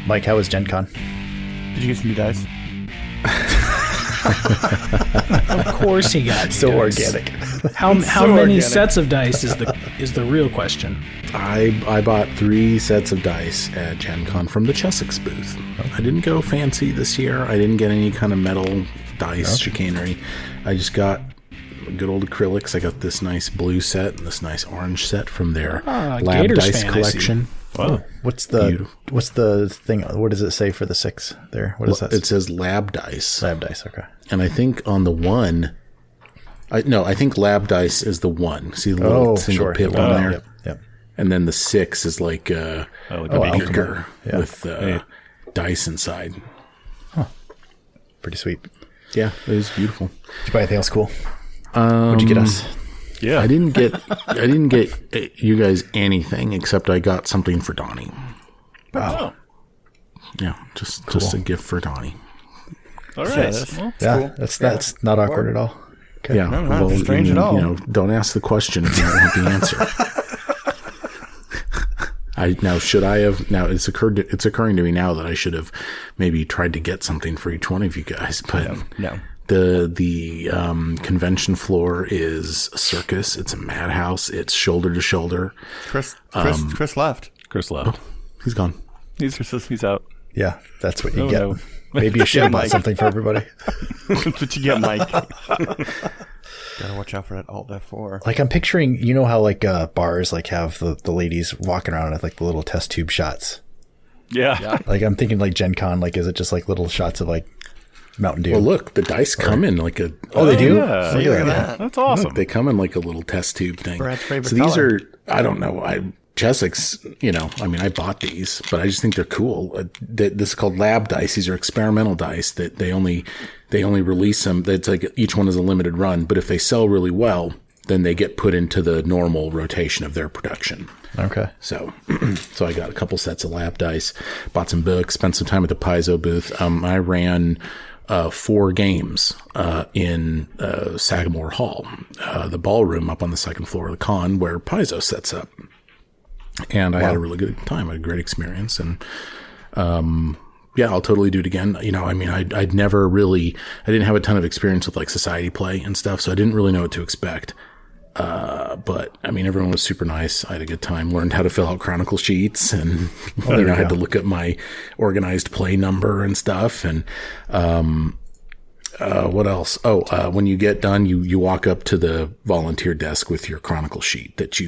Mike, how was Gen Con? Did you get some new dice? Of course he got So dice. organic. How many organic. sets of dice is the real question? I bought 3 sets of dice at Gen Con from the Chessex booth. I didn't go fancy this year. I didn't get any kind of metal dice chicanery. I just got good old acrylics. I got this nice blue set and this nice orange set from their lab Gators dice fan, I collection. Wow. What's the thing? What does it say for the 6 there? What is that? It says lab dice. Lab dice. Okay. And I think on the 1, I think lab dice is the 1. See the little single pip on there? Yep. And then the 6 is like a beaker Yeah. with dice inside. Pretty sweet. Yeah, it was beautiful. Did you buy anything else cool? What'd you get us? Yeah. I didn't get you guys anything except I got something for Donnie. Wow. Yeah, just a gift for Donnie. All right. Nice. That's Yeah, cool. that's not awkward at all. Okay. Yeah, not strange at all. You know, don't ask the question if you don't want the answer. It's occurring to me now that I should have maybe tried to get something for each one of you guys, but No. The convention floor is a circus. It's a madhouse. It's shoulder to shoulder. Chris left. Chris left. He's gone. He's out. Yeah, that's what you Oh, get. no. Maybe you should have bought Mike. something for everybody. That's what you get, Mike. Gotta watch out for that Alt F4. Like I'm picturing, you know how like bars like have the ladies walking around with like the little test tube shots. Yeah. Like I'm thinking like Gen Con, like is it just like little shots of like Mountain Dew? Well, look, the dice come in like a. Oh, they do? Yeah. Look at that. That's awesome. They come in like a little test tube thing. Brad's favorite So these color. are, I don't know, Chessex, I bought these, but I just think they're cool. This is called lab dice. These are experimental dice that they only release them. It's like each one is a limited run, but if they sell really well, then they get put into the normal rotation of their production. Okay. So I got a couple sets of lab dice, bought some books, spent some time at the Paizo booth. I ran 4 games in Sagamore Hall, the ballroom up on the second floor of the con where Paizo sets up. And I had a really good time. I had a great experience. And I'll totally do it again. I didn't have a ton of experience with like society play and stuff, so I didn't really know what to expect. But everyone was super nice. I had a good time, learned how to fill out chronicle sheets, and I had to look up my organized play number and stuff. And what else? When you get done, you walk up to the volunteer desk with your chronicle sheet that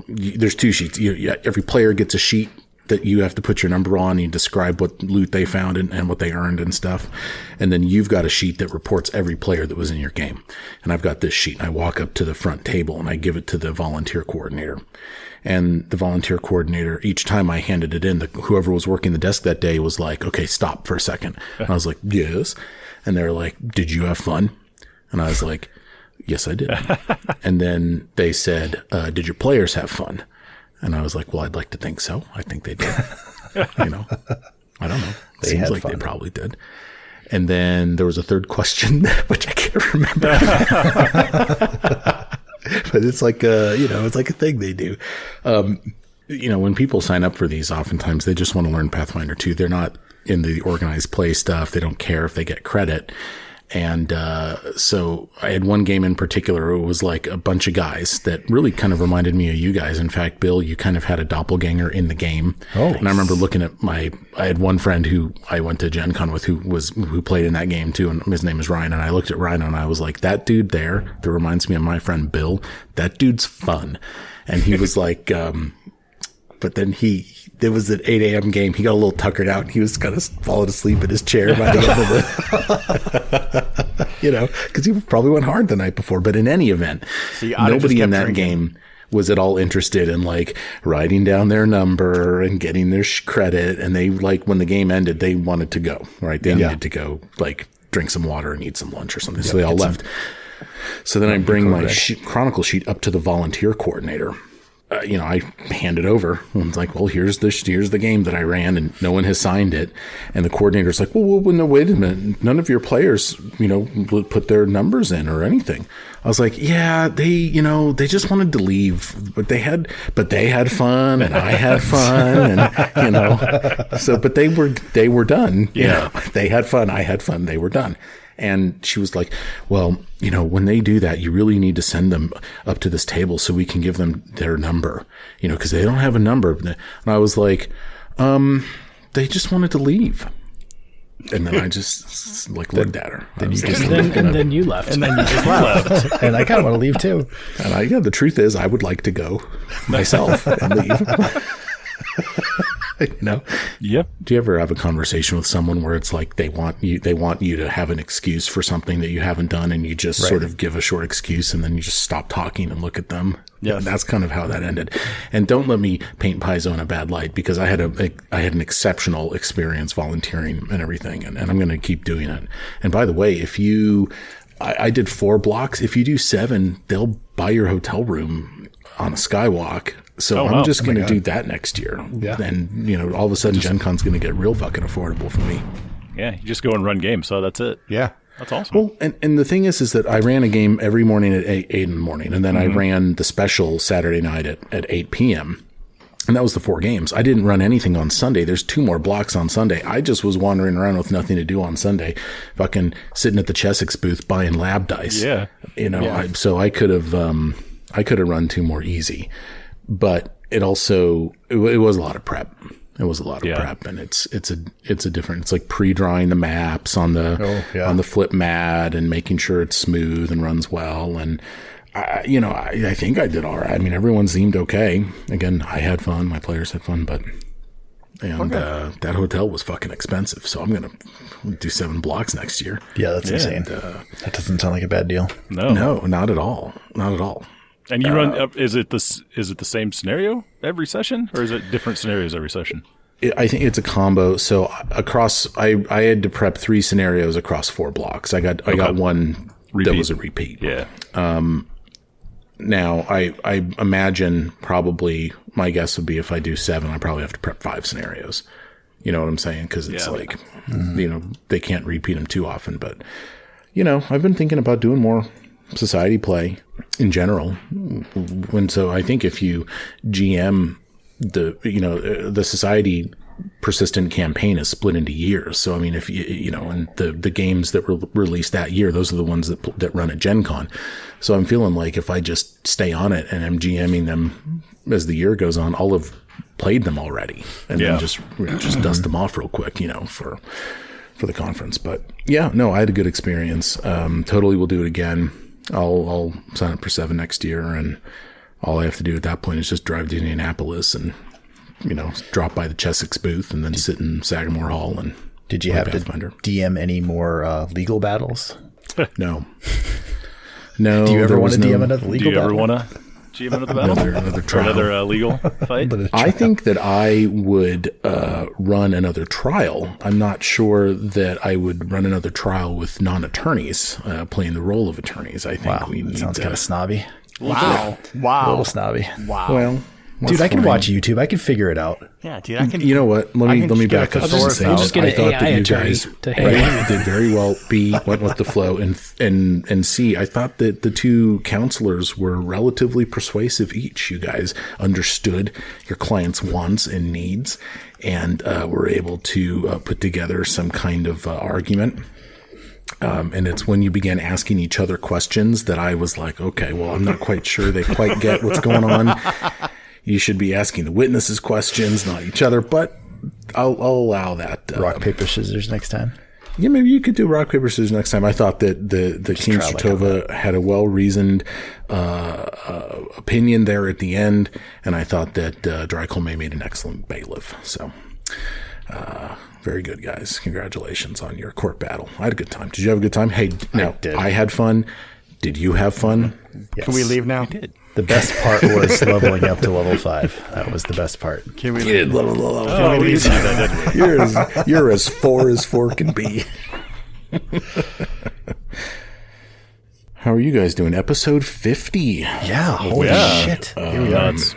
there's 2 sheets. Every player gets a sheet that you have to put your number on. You describe what loot they found and what they earned and stuff. And then you've got a sheet that reports every player that was in your game. And I've got this sheet, and I walk up to the front table and I give it to the volunteer coordinator. And the volunteer coordinator, each time I handed it in, whoever was working the desk that day was like, okay, stop for a second. And I was like, yes. And they're like, did you have fun? And I was like, yes, I did. And then they said, did your players have fun? And I was like, well, I'd like to think so. I think they did. I don't know. Seems like they probably did. And then there was a third question, which I can't remember. But it's like it's like a thing they do. When people sign up for these, oftentimes they just want to learn Pathfinder 2. They're not in the organized play stuff. They don't care if they get credit. And so I had one game in particular. It was like a bunch of guys that really kind of reminded me of you guys. In fact, Bill, you kind of had a doppelganger in the game. Oh, and I remember looking at I had one friend who I went to Gen Con with who played in that game too. And his name is Ryan. And I looked at Ryan and I was like, that dude there that reminds me of my friend Bill, that dude's fun. And he was like, but then there was an 8 a.m. game. He got a little tuckered out. And he was kind of falling asleep in his chair by the end of the, because he probably went hard the night before. But in any event, nobody in that game was at all interested in like writing down their number and getting their credit. And they when the game ended, they wanted to go, right? They needed to go like drink some water and eat some lunch or something. So they all left. So then I bring my chronicle sheet up to the volunteer coordinator. I hand it over. And it's like, well, here's the game that I ran, and no one has signed it. And the coordinator's like, well, no, wait a minute. None of your players, put their numbers in or anything. I was like, yeah, they just wanted to leave, but they had fun, and I had fun, and but they were done. Yeah. They had fun, I had fun, they were done. And she was like, well, when they do that, you really need to send them up to this table so we can give them their number, because they don't have a number. And I was like, they just wanted to leave. And then I just looked at her. And then you left. And then you just left. And I kind of want to leave too. And the truth is, I would like to go myself and leave. Yep. Do you ever have a conversation with someone where it's like they want you to have an excuse for something that you haven't done, and you just sort of give a short excuse, and then you just stop talking and look at them? Yeah, that's kind of how that ended. And don't let me paint Paizo in a bad light, because I had an exceptional experience volunteering and everything, and I'm going to keep doing it. And by the way, I did 4 blocks. If you do 7, they'll buy your hotel room on a skywalk. So I'm just going to do that next year. Yeah. And, all of a sudden Gen Con's going to get real fucking affordable for me. Yeah, you just go and run games. So that's it. Yeah. That's awesome. Well, and the thing is that I ran a game every morning at 8 in the morning. And then I ran the special Saturday night at 8 p.m. And that was the 4 games. I didn't run anything on Sunday. There's 2 more blocks on Sunday. I just was wandering around with nothing to do on Sunday, fucking sitting at the Chessex booth buying lab dice. Yeah. So I could have run 2 more easy. But it was a lot of prep. It was a lot of prep, and it's like pre-drawing the maps on the flip mat and making sure it's smooth and runs well. And I think I did all right. I mean, everyone seemed okay. Again, I had fun. My players had fun, but that hotel was fucking expensive. So I'm gonna do 7 blocks next year. Yeah, that's insane. That doesn't sound like a bad deal. No, not at all. Not at all. And you run? Is it the same scenario every session, or is it different scenarios every session? I think it's a combo. So I had to prep 3 scenarios across 4 blocks. I got one that was a repeat. Yeah. Now I imagine probably my guess would be if I do 7, I probably have to prep 5 scenarios. You know what I'm saying? Because it's they can't repeat them too often. But I've been thinking about doing more society play in general. So I think if you GM the society persistent campaign is split into years. So I mean, if and the games that were released that year, those are the ones that run at Gen Con. So I'm feeling like if I just stay on it and I'm GMing them as the year goes on, I'll have played them already, and then just dust them off real quick, for the conference. But I had a good experience. Totally will do it again. I'll sign up for 7 next year, and all I have to do at that point is just drive to Indianapolis and, drop by the Chessex booth and then sit in Sagamore Hall. And did you have to DM any more legal battles? No. No. Do you ever want to DM another legal battle? Do you ever want to GM another battle? Another trial. Or another legal fight? I think that I would run another trial. I'm not sure that I would run another trial with non-attorneys playing the role of attorneys. I think we need sounds kind of snobby. Wow. A little snobby. Wow. Well, dude, I can watch YouTube. I can figure it out. Yeah, dude, I can. You know what? Let me back up. We'll just get I an thought AI that you attorney guys to hang did very well. Went with the flow, and C, I thought that the 2 counselors were relatively persuasive each. You guys understood your client's wants and needs, and were able to put together some kind of argument. And it's when you began asking each other questions that I was like, okay, well, I'm not quite sure they quite get what's going on. You should be asking the witnesses questions, not each other, but I'll allow that. Rock, paper, scissors next time. Yeah, maybe you could do rock, paper, scissors next time. I thought that the King Stratova had a well-reasoned opinion there at the end, and I thought that Drycolme made an excellent bailiff. So, very good, guys. Congratulations on your court battle. I had a good time. Did you have a good time? Hey, now, I had fun. Did you have fun? Yes. Can we leave now? The best part was leveling up to level 5. That was the best part. Can we leave? Oh, we did that, didn't we? You're as 4 can be. How are you guys doing? Episode 50. Yeah, holy shit. Nuts.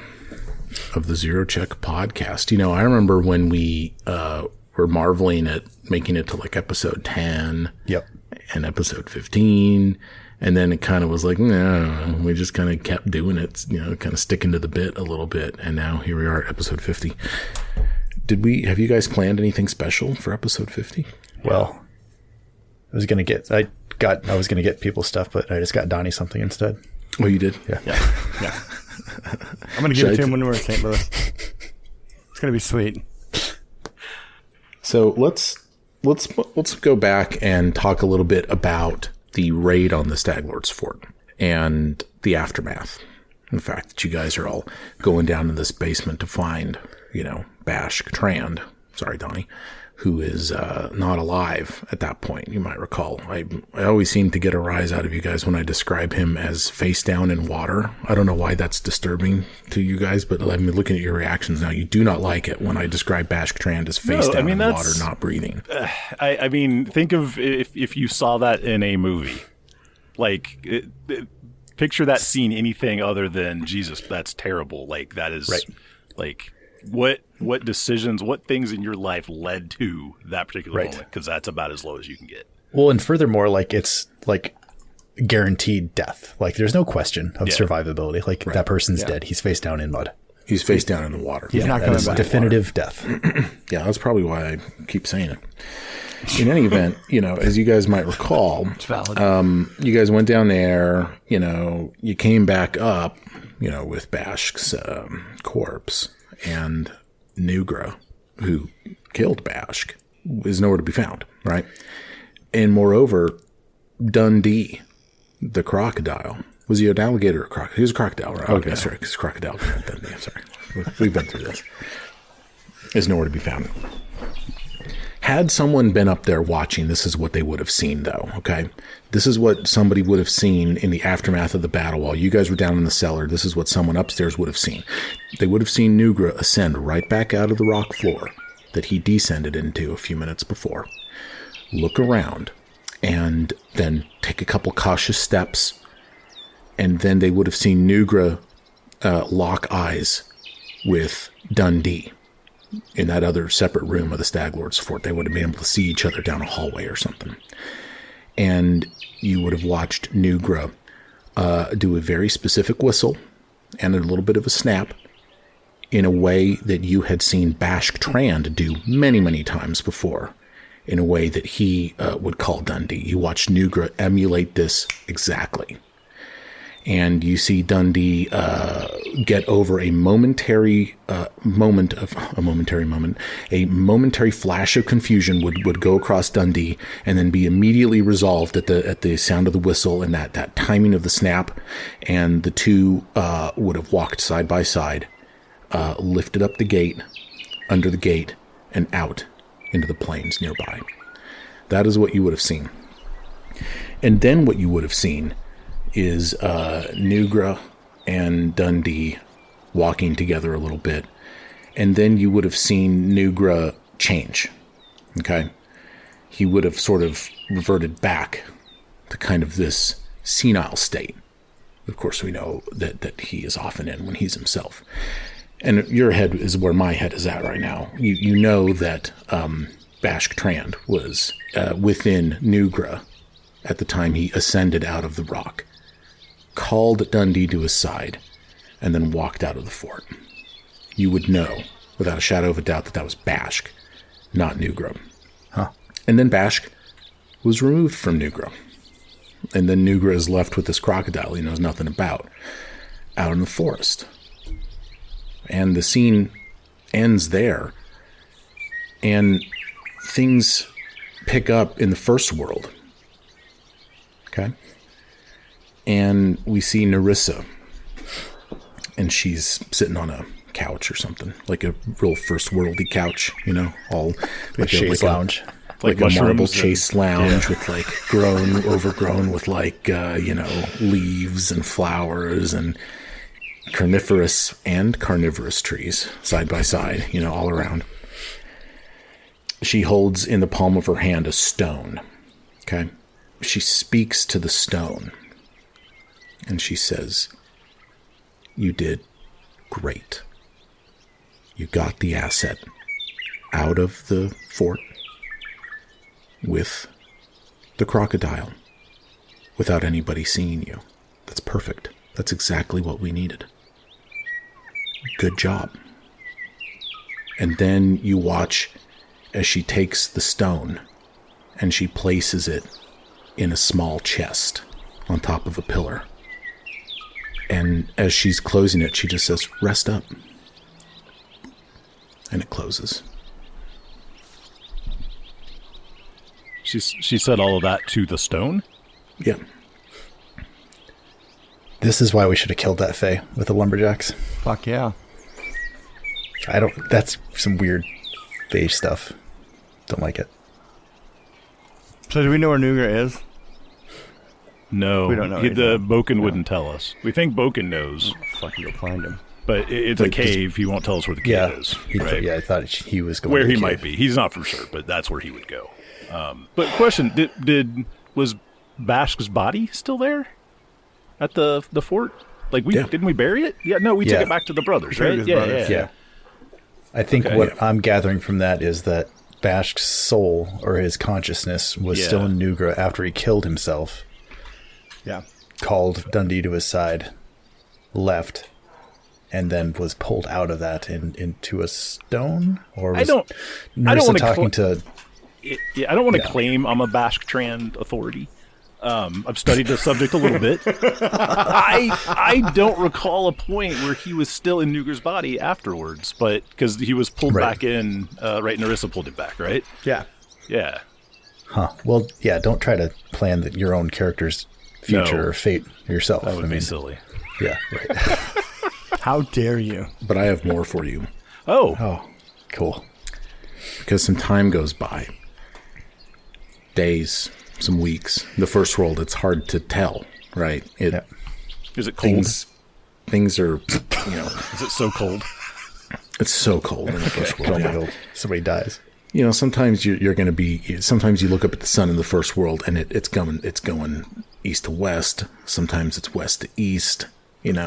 of the Zero Check podcast. You know, I remember when we were marveling at making it to like episode 10 Yep. and episode 15. And then it kind of was like, no, we just kind of kept doing it, you know, kind of sticking to the bit a little bit. And now here we are at episode 50. Have you guys planned anything special for episode 50? Well, I was going to get people stuff, but I just got Donnie something instead. Oh, you did? Yeah. Yeah. I'm going to give it to him when we're in St. Louis. It's going to be sweet. So let's go back and talk a little bit about the raid on the Stag Lord's Fort and the aftermath. The fact that you guys are all going down in this basement to find, you know, Bash Trand. Sorry, Donnie. Who is not alive at that point, you might recall. I always seem to get a rise out of you guys when I describe him as face down in water. I don't know why that's disturbing to you guys, but I'm looking at your reactions now. You do not like it when I describe Bash Trand as face down in water, not breathing. I mean, think of if you saw that in a movie. Like, picture that scene anything other than, Jesus, that's terrible. Like, that is, right. Like... What decisions, what things in your life led to that particular moment? Because that's about as low as you can get. Well, and furthermore, like it's like guaranteed death. Like there's no question of survivability. Like that person's dead. He's face down in mud. He's face down in the water. He's not going to definitive death. Yeah, that's probably why I keep saying it. In any event, you know, as you guys might recall, It's valid. you guys went down there, you know, you came back up, you know, with Bash's corpse. And Nugra, who killed Bashk, is nowhere to be found, right? And moreover, Dundee, the crocodile, was he an alligator or a crocodile? He was a crocodile, right? Okay, sorry, because crocodile killed Dundee. I'm sorry. We've been through this. Is nowhere to be found. Had someone been up there watching, this is what they would have seen, though, okay? This is what somebody would have seen in the aftermath of the battle. While you guys were down in the cellar, this is what someone upstairs would have seen. They would have seen Nugra ascend right back out of the rock floor that he descended into a few minutes before, look around, and then take a couple cautious steps, and then they would have seen Nugra lock eyes with Dundee. In that other separate room of the Stag Lord's Fort, they would have been able to see each other down a hallway or something. And you would have watched Nugra do a very specific whistle and a little bit of a snap in a way that you had seen Bash Trand do many, many times before, in a way that he would call Dundee. You watch Nugra emulate this exactly. And you see Dundee get over a momentary flash of confusion would go across Dundee and then be immediately resolved at the sound of the whistle and that timing of the snap, and the two would have walked side by side, lifted up the gate, under the gate, and out into the plains nearby. That is what you would have seen. And then what you would have seen is Nugra and Dundee walking together a little bit. And then you would have seen Nugra change. Okay? He would have sort of reverted back to kind of this senile state. Of course, we know that he is often in when he's himself. And your head is where my head is at right now. You know that Bash Trand was within Nugra at the time he ascended out of the rock, called Dundee to his side, and then walked out of the fort. You would know, without a shadow of a doubt, that was Bashk, not Nugra. Huh. And then Bashk was removed from Nugra. And then Nugra is left with this crocodile he knows nothing about, out in the forest. And the scene ends there. And things pick up in the first world. Okay? And we see Narissa, and she's sitting on a couch or something, like a real first worldy couch, you know, all like a chaise lounge, like a marble chaise lounge with like overgrown with like leaves and flowers and carnivorous trees side by side, you know, all around. She holds in the palm of her hand a stone. Okay, she speaks to the stone. And she says, "You did great." You got the asset out of the fort with the crocodile without anybody seeing you. That's perfect. That's exactly what we needed. Good job. And then you watch as she takes the stone and she places it in a small chest on top of a pillar. And as she's closing it, she just says, "Rest up." And it closes. She said all of that to the stone? Yeah. This is why we should have killed that Fae with the lumberjacks. Fuck yeah. That's some weird Fae stuff. Don't like it. So do we know where Nugra is? No. We don't know The anything. Boken wouldn't tell us. We think Boken knows, Fucking go find him. but it's a cave. He won't tell us where the cave is. Right? I thought he was going Where to the he cave. might be. He's not for sure, but that's where he would go. But question, was Bashk's body still there at the fort? Like didn't we bury it? Yeah, no, we took it back to the brothers, right? his brothers. Yeah. I think what I'm gathering from that is that Bashk's soul or his consciousness was still in Nugra after he killed himself. Yeah. Called Dundee to his side, left, and then was pulled out of that into a stone. Or was I don't Narissa want talking to. I don't want to claim I'm a Bashk Trand authority. I've studied the subject a little bit. I don't recall a point where he was still in Nugra's body afterwards, but because he was pulled back in, right? Narissa pulled it back, right? Yeah. Yeah. Huh. Well, yeah. Don't try to plan your own character's future or fate yourself. That would be silly. Yeah. Right. How dare you? But I have more for you. Oh, cool. Because some time goes by. Days, some weeks. The first world, it's hard to tell, right? Is it cold? Things are, Is it so cold? it's so cold in the first world. Yeah. Somebody dies. Sometimes you're going to be. Sometimes you look up at the sun in the first world, and it's going east to west. Sometimes it's west to east.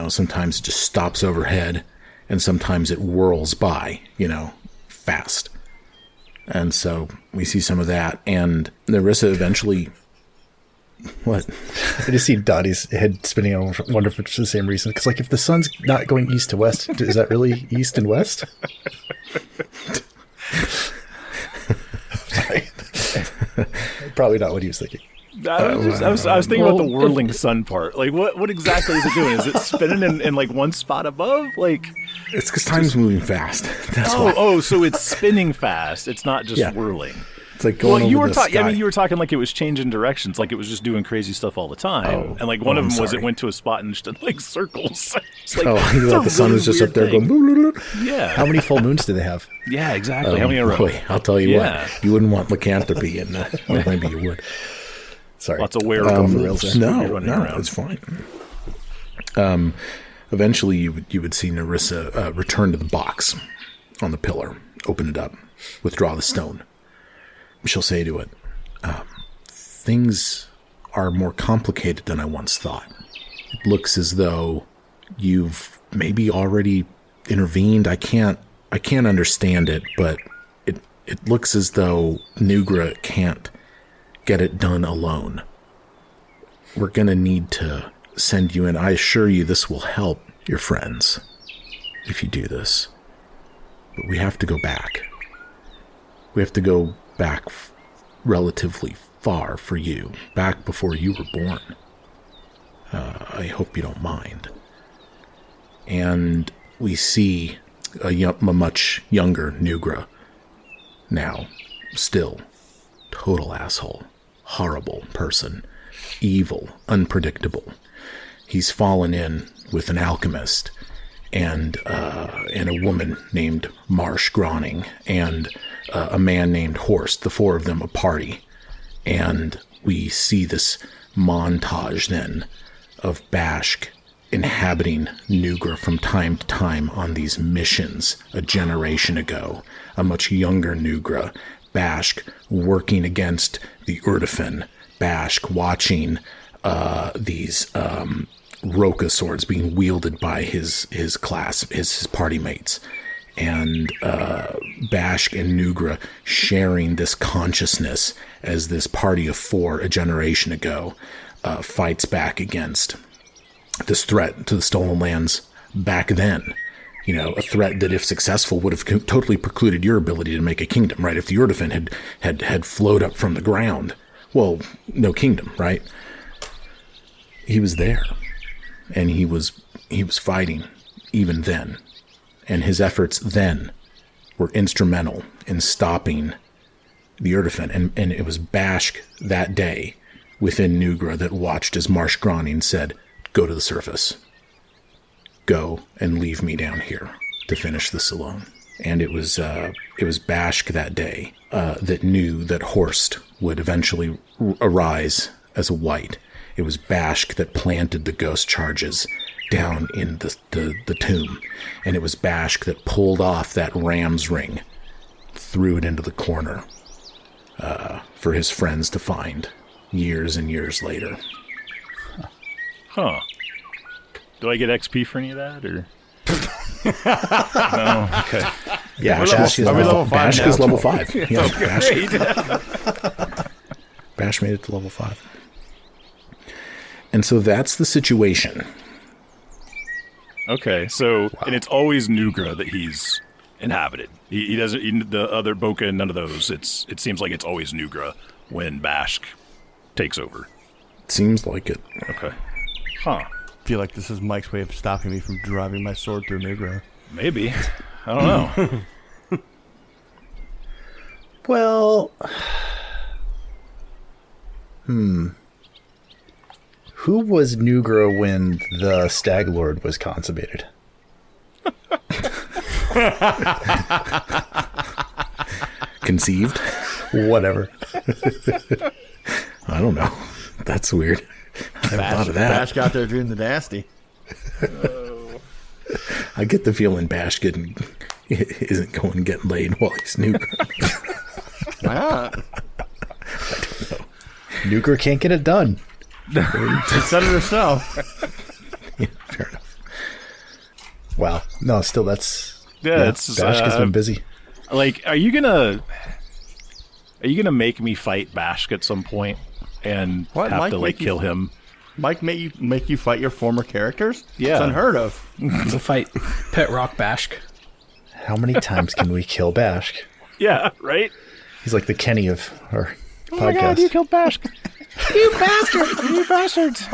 Sometimes it just stops overhead, and sometimes it whirls by. Fast. And so we see some of that, and Narissa eventually. What? I just see Dottie's head spinning. I wonder if it's for the same reason. Because, if the sun's not going east to west, is that really east and west? Sorry. Probably not what he was thinking. I was thinking about the whirling sun part. Like, what exactly is it doing? Is it spinning in one spot above? It's because time's moving fast. That's why. So it's spinning fast. It's not just whirling. It's like going over the sky. You were talking like it was changing directions, like it was just doing crazy stuff all the time. And one of them was it went to a spot and just did circles. It's the sun was just up there going. Blah, blah, blah. Yeah. How many full moons do they have? Yeah, exactly. How many in a row? Boy, I'll tell you what. You wouldn't want lycanthropy in that. Well, maybe you would. Sorry. Lots of wear. No, it's fine. Eventually, you would see Narissa return to the box on the pillar, open it up, withdraw the stone. She'll say to it, things are more complicated than I once thought. It looks as though you've maybe already intervened. I can't understand it, but it looks as though Nugra can't get it done alone. We're going to need to send you in. I assure you this will help your friends if you do this. But we have to go back. We have to go back relatively far for you, back before you were born. I hope you don't mind. And we see a much younger Nugra now, still total asshole, horrible person, evil, unpredictable. He's fallen in with an alchemist and a woman named Marsh Groning and a man named Horst, the four of them a party. And we see this montage then of Bashk inhabiting Nugra from time to time on these missions a generation ago. A much younger Nugra, Bashk working against the Urdefin, Bashk watching these Roka swords being wielded by his class, his party mates. and Bashk and Nugra sharing this consciousness as this party of 4 a generation ago fights back against this threat to the stolen lands back then. You know, a threat that, if successful, would have totally precluded your ability to make a kingdom, right? If the Urdefin had flowed up from the ground, well, no kingdom, right? He was there, and he was fighting even then, and his efforts then were instrumental in stopping the Urdefin, and it was Bashk that day within Nugra that watched as Marsh Groning said, "Go to the surface. Go and leave me down here to finish this alone." And it was Bashk that day that knew that Horst would eventually arise as a white. It was Bashk that planted the ghost charges down in the tomb, and it was Bashk that pulled off that ram's ring, threw it into the corner for his friends to find years and years later. Huh. Do I get XP for any of that, or? No. Okay. Yeah, Bashk is level 5. Yeah, Okay, Bash made it to level 5. And so that's the situation. Okay, so and it's always Nugra that he's inhabited. He doesn't. The other Boca and none of those. It seems like it's always Nugra when Bashk takes over. Seems like it. Okay. Huh. I feel like this is Mike's way of stopping me from driving my sword through Negro. Maybe. I don't know. Well, who was Nugra when the Stag Lord was consummated? Conceived? Whatever. I don't know. That's weird. I haven't thought of that. Bash got there doing the nasty. I get the feeling Bash isn't going to get laid while he's Nugra. Why not? Nugra can't get it done. She said it herself. Yeah, fair enough. Wow. No, still that's... That's Bashk has been busy. Like, are you gonna make me fight Bashk at some point and What, have Mike, to like make you- kill him? Mike make you fight your former characters? Yeah. It's unheard of. To fight Pet Rock Bashk. How many times can we kill Bashk? Yeah, right. He's like the Kenny of our Oh podcast. my God, you killed Bashk! You bastard! You bastards!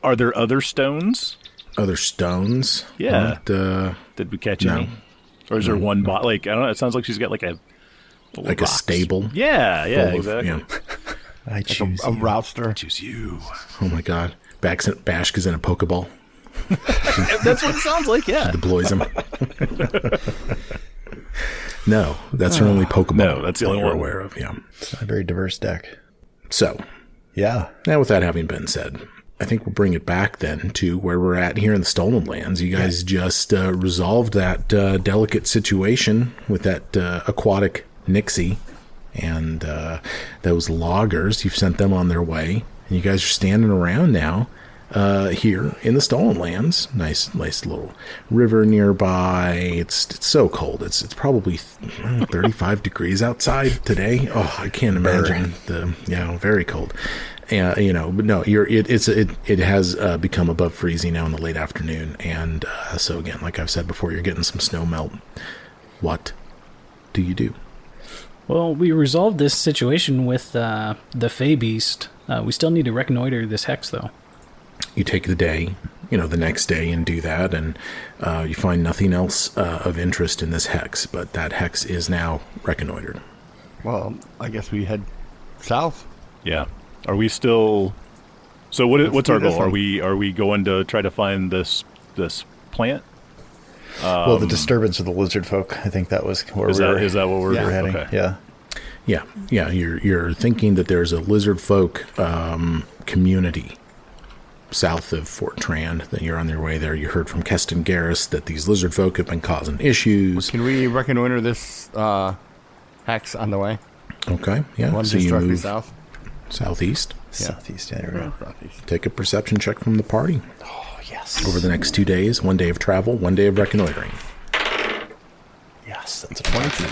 Are there other stones? Other stones? Yeah. What, Did we catch No. any? Or is there one bot? Like, I don't know. It sounds like she's got like a little like a box. stable? Yeah, yeah, full of- exactly. yeah. I choose A you. routster. Choose you. Oh my God. Bashk is in a Pokeball. That's what it sounds like. Yeah. Deploys him. No, that's her only Pokeball. No, that's the that only you're one. aware of. Yeah. It's a very diverse deck. So, Yeah. now with that having been said, I think we'll bring it back then to where we're at here in the Stolen Lands. You guys just resolved that delicate situation with that aquatic Nixie and those loggers. You've sent them on their way. And you guys are standing around now here in the Stolen Lands. Nice little river nearby. It's so cold. It's probably 35 degrees outside today. Oh, I can't imagine very cold. But no, it has become above freezing now in the late afternoon, and so again, like I've said before, you're getting some snow melt. What do you do? Well, we resolved this situation with the Fey Beast. We still need to reconnoiter this hex, though. You take the day, the next day, and do that, and you find nothing else of interest in this hex, but that hex is now reconnoitered. Well, I guess we head south. Yeah. Are we still? So what's do our this goal? one. Are we going to try to find this plant? Well, the disturbance of the lizard folk. I think that was where Is we were. that what we're we're heading? Okay. Yeah. Yeah. You're thinking that there's a lizard folk community south of Fort Trand. That you're on your way there. You heard from Keston Garris that these lizard folk have been causing issues. Can we reconnoiter this hex on the way? Okay. Yeah. One So just you directly move south. Southeast. Southeast. Yeah, there we go. Southeast. Take a perception check from the party. Oh, yes. Over the next 2 days, 1 day of travel, 1 day of reconnoitering. Yes, that's a 22.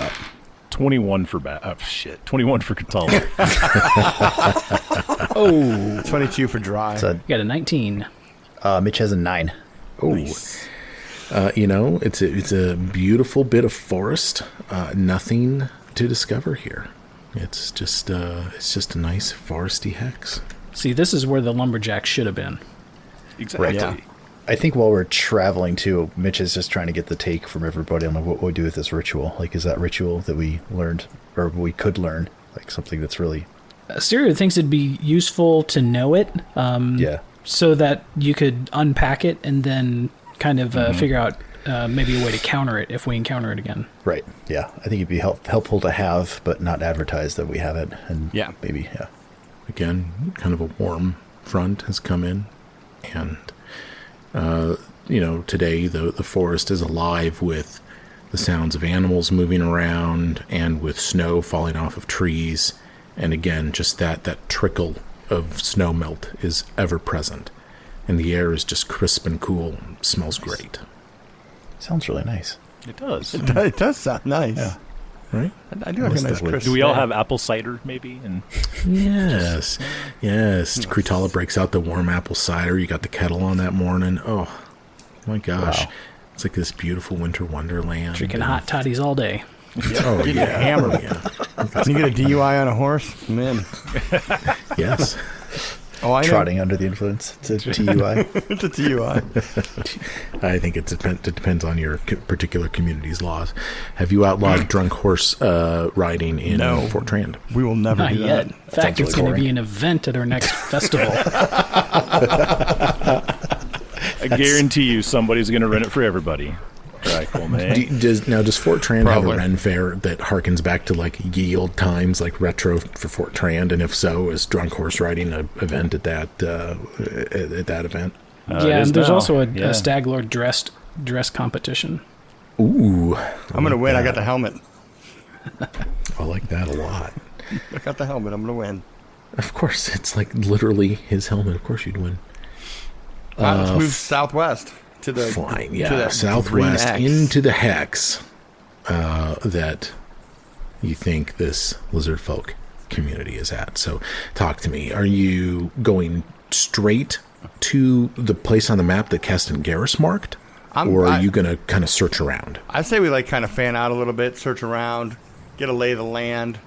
21 for 21 for Katala. Oh, 22 for dry. So, you got a 19. Mitch has a 9. Oh, it's a beautiful bit of forest. Nothing to discover here. It's just a nice foresty hex. See, this is where the lumberjack should have been. Exactly. Yeah. I think while we're traveling too, Mitch is just trying to get the take from everybody on what we do with this ritual. Like, is that ritual that we learned, or we could learn, like something that's really... Syria thinks it'd be useful to know it, so that you could unpack it and then kind of figure out maybe a way to counter it if we encounter it again. Right, yeah. I think it'd be helpful to have, but not advertise that we have it. And maybe. Again, kind of a warm front has come in, and... today the forest is alive with the sounds of animals moving around and with snow falling off of trees. And again, just that trickle of snow melt is ever present. And the air is just crisp and cool. It smells great. Sounds really nice. It does. It does sound nice. Yeah. Right? I do have a nice crisp. Do we all have apple cider, maybe? And Yes. Kritala breaks out the warm apple cider. You got the kettle on that morning. Oh, my gosh. Wow. It's like this beautiful winter wonderland. Drinking hot toddies all day. Oh, yeah. Hammered. Yeah. Can you get a DUI on a horse? Man. Yes. Oh, I know. Trotting under the influence. It's a TUI. It's a DUI. I think it depends on your particular community's laws. Have you outlawed drunk horse riding in Fort Trand? We will never Not do yet. that. In fact, it's going to boring. be an event at our next festival. I guarantee you somebody's going to rent it for everybody. Right, cool, man. Does Fort Trand have Probably. a Ren Fair that harkens back to like ye old times, like retro for Fort Trand? And if so, is drunk horse riding an event at that event? And there's now. also a Yeah. Stag Lord dress competition. Ooh, I'm going to win. I got the helmet. I like that a lot. I got the helmet. I'm going to win. Of course, it's like literally his helmet. Of course, you'd win. Let's move southwest to the Fine, to yeah, that southwest green X. into the hex that you think this lizard folk community is at. So, talk to me. Are you going straight to the place on the map that Keston Garrus marked, or are you going to kind of search around? I say we like kind of fan out a little bit, search around, get a lay of the land,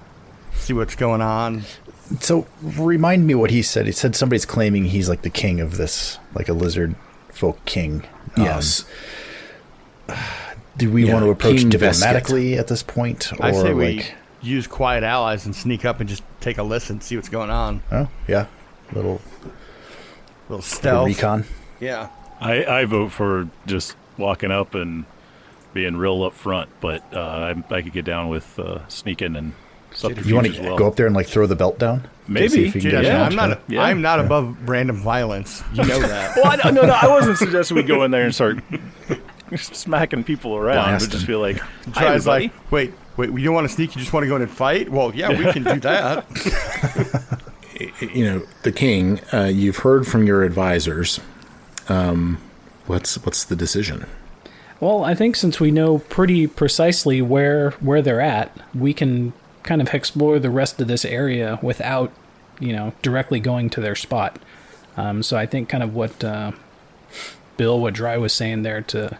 see what's going on. So remind me what he said. He said somebody's claiming he's like the king of this, like a lizard folk king. Yes. Do we want to approach King diplomatically at this point? Or I say we like, use quiet allies and sneak up and just take a listen, see what's going on. oh, yeah, little Stealth. recon. Yeah. I vote for just walking up and being real up front, but I could get down with sneaking and subterfuge You want as to well. go up there and like throw the belt down? Maybe. See if you can Dude, get a I'm shot? not. I'm not above random violence. You know that. Well, no, I wasn't suggesting we go in there and start smacking people around. But just be like, hi, Tries everybody. like, wait, you don't want to sneak? You just want to go in and fight? Well, yeah, we can do that. The king. You've heard from your advisors. What's the decision? Well, I think since we know pretty precisely where they're at, we can kind of explore the rest of this area without, directly going to their spot. So I think kind of what what Dry was saying there to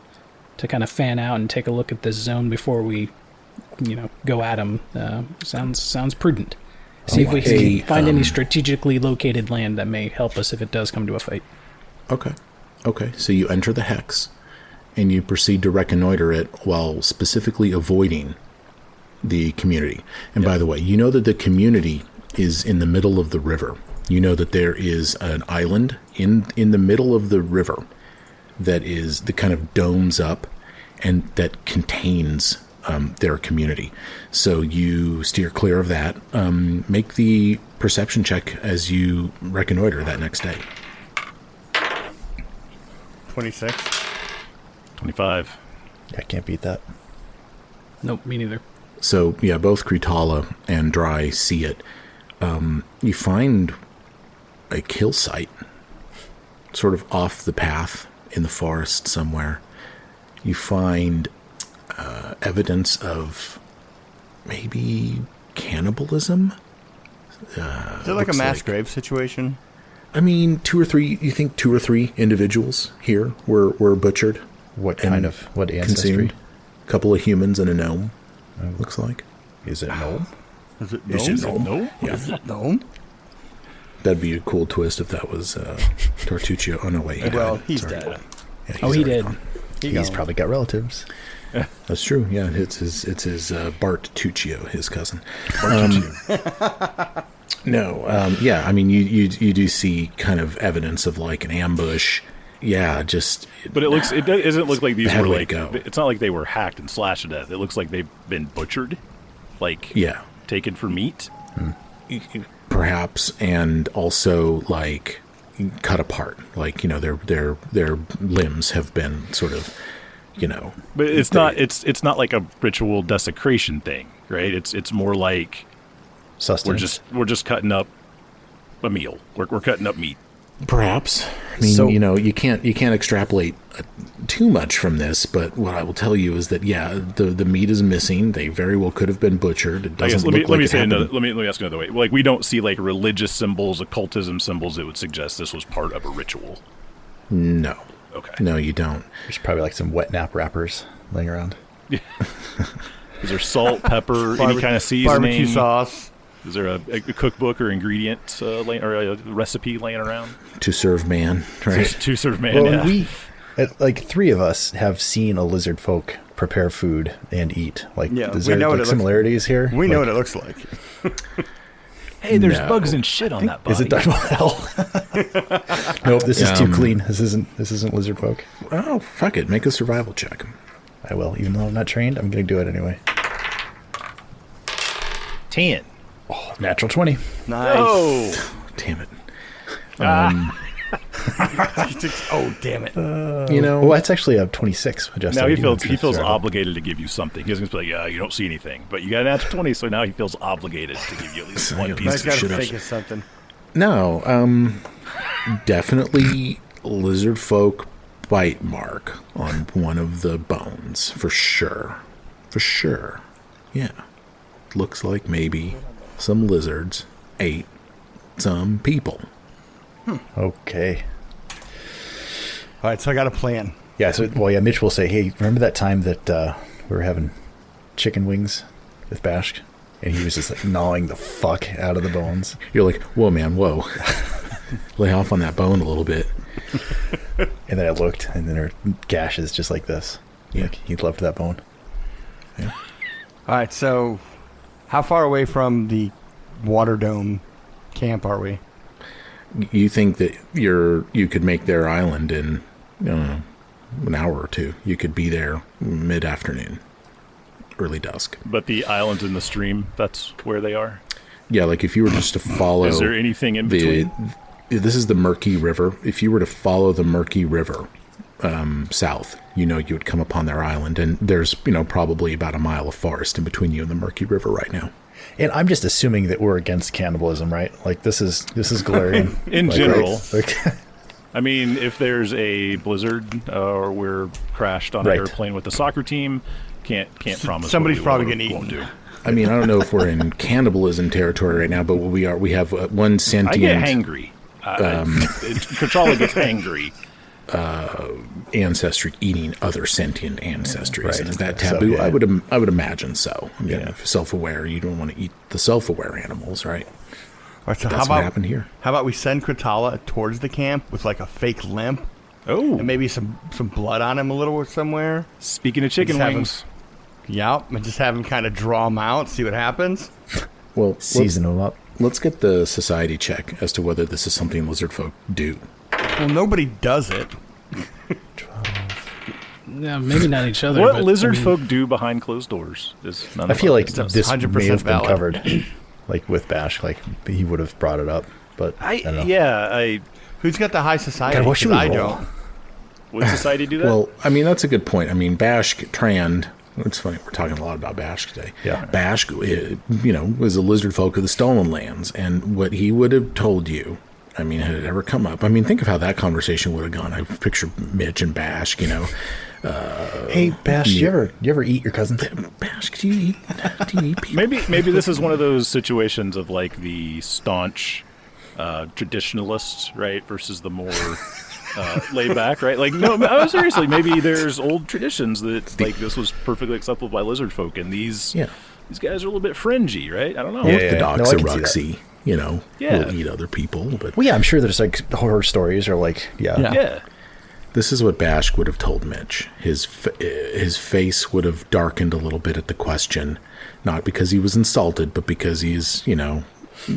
kind of fan out and take a look at this zone before we, go at them sounds prudent. See if we can find any strategically located land that may help us if it does come to a fight. Okay. So you enter the hex, and you proceed to reconnoiter it while specifically avoiding the community. And by the way, you know that the community is in the middle of the river. You know that there is an island in the middle of the river that kind of domes up and that contains their community. So you steer clear of that. Make the perception check as you reconnoiter that next day. 26. 25. I can't beat that. Nope, me neither. So, yeah, both Kritala and Dry see it. You find a kill site, sort of off the path in the forest somewhere, you find evidence of maybe cannibalism. Is it like a mass grave situation? I mean, two or three individuals here were butchered. What ancestry? Consumed. A couple of humans and a gnome, looks like. Is it gnome? Is it No? Yeah. Is it gnome? That'd be a cool twist if that was Tortuccio. Oh, no, wait. He's Sorry. dead. Yeah, He already did. gone. He's probably got relatives. That's true. Yeah, it's his Bart Tuccio, his cousin. Yeah. I mean, you do see kind of evidence of like an ambush. Yeah, just. But it doesn't look like these bad were way like. to go. It's not like they were hacked and slashed to death. It looks like they've been butchered, like taken for meat. Perhaps, and also like cut apart. Like their limbs have been sort of. But it's not like a ritual desecration thing, right? It's more like Sustenance. we're just cutting up a meal. We're cutting up meat. Perhaps. I mean, So- you can't extrapolate too much from this, but what I will tell you is that the meat is missing. They very well could have been butchered. It I guess doesn't let look me like it say happened. another. Let me ask another way. Like we don't see like religious symbols, occultism symbols that would suggest this was part of a ritual. No. Okay. No, you don't. There's probably like some wet nap wrappers laying around. Is there salt, pepper, any kind of seasoning? Barbecue sauce. Is there a cookbook or ingredient or a recipe laying around? To serve man, right? To serve man. Well, yeah. and like three of us have seen a lizard folk prepare food and eat. Like, Yeah, is we there know what like it looks- similarities here? We know Like, what it looks like. Hey, there's No. bugs and shit on that body. Is it done well? Nope, this is too Um, clean. This isn't lizard folk. Oh, fuck it. Make a survival check. I will, even though I'm not trained. I'm going to do it anyway. 10. Natural 20. Nice. Oh, Damn it. Oh, damn it. Well, that's actually a 26. Adjusted. now he You know, feels survival. obligated to give you something. He doesn't be like, yeah, you don't see anything, but you got a natural 20, so now he feels obligated to give you at least one you piece I of gotta shit. think of something. No, definitely lizard folk bite mark on one of the bones for sure. For sure. Yeah. Looks like maybe some lizards ate some people. Okay. All right, so I got a plan. Yeah, Mitch will say, hey, remember that time that we were having chicken wings with Bashk? And he was just like gnawing the fuck out of the bones. You're like, whoa, man, whoa. Lay off on that bone a little bit. And then I looked, and then her gash is just like this. Yeah. Like, he loved that bone. All right, so how far away from the water dome camp are we? You think that you could make their island in, I don't know, an hour or two. You could be there mid-afternoon, early dusk. But the islands in the stream, that's where they are. Yeah, like if you were just to follow... Is there anything in between? This is the Murky River. If you were to follow the Murky River south, you would come upon their island. And there's, probably about a mile of forest in between you and the Murky River right now. And I'm just assuming that we're against cannibalism, right? Like, this is Galarian. In like, general. right? Like, I mean, if there's a blizzard or we're crashed on Right. an airplane with the soccer team, can't promise. Somebody's what we probably will or getting won't eaten. do. I mean, I don't know if we're in cannibalism territory right now, but we have one I sentient get hangry. Kachala gets hangry. ancestry eating other sentient ancestries. Right. And is that So, taboo? yeah. I would imagine so. I mean, Yeah. if self-aware, you don't want to eat the self-aware animals, right? All right, so That's what happened here. How about we send Kratala towards the camp with like a fake limp Oh, and maybe some blood on him a little somewhere? speaking of chicken Just have wings, Yep, and just have him kind of draw him out, see what happens. Well, season them up. let's get the society check as to whether this is something lizard folk do. Well, nobody does it. Yeah, maybe not each other. what but, lizard I mean, folk do behind closed doors is none I of feel our like business. this 100% may have been valid. covered, like with Bash. Like, he would have brought it up, but I don't know. I Who's got the high society? God, what should 'Cause we I roll? don't. would society do that? Well, I mean, that's a good point. I mean, Bashk Trand, it's funny, we're talking a lot about Bashk today. Yeah. Bashk, was a lizard folk of the Stolen Lands, and what he would have told you I mean, had it ever come up? I mean, think of how that conversation would have gone. I picture Mitch and Bash, Hey, Bash, you ever eat your cousins? Bash, do you eat people? Maybe this is one of those situations of like the staunch traditionalists, right, versus the more laid back, right? Like, no, seriously, maybe there's old traditions that like this was perfectly acceptable by lizard folk, and these guys are a little bit fringy, right? I don't know. Orthodox No, Iruxi, will eat other people, but Well, yeah, I'm sure there's like horror stories or like, Yeah. this is what Bash would have told Mitch. His face would have darkened a little bit at the question, not because he was insulted, but because he's,